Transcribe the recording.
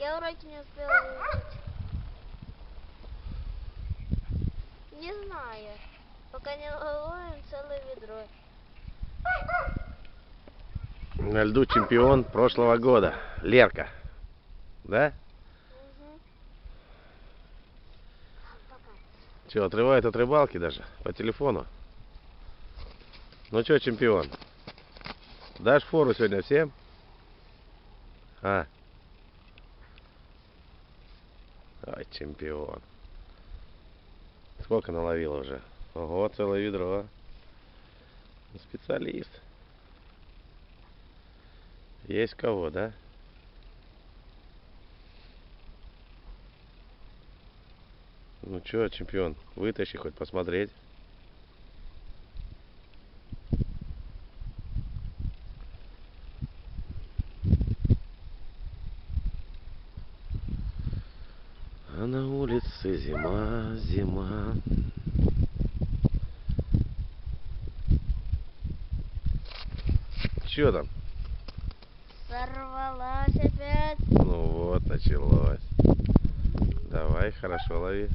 я уроки не успела выучить. Не знаю. Пока не ловим целое ведро. На льду чемпион прошлого года. Лерка. Да? Угу. Че, отрывает от рыбалки даже? По телефону? Ну че, чемпион? Дашь фору сегодня всем? А? Ой, чемпион. Сколько наловил уже? Ого, целое ведро. Специалист. Есть кого, да? Ну чё, чемпион, вытащи хоть посмотреть. А на улице зима, зима. Чё там? Сорвалась опять. Ну вот, началось. Давай, хорошо лови.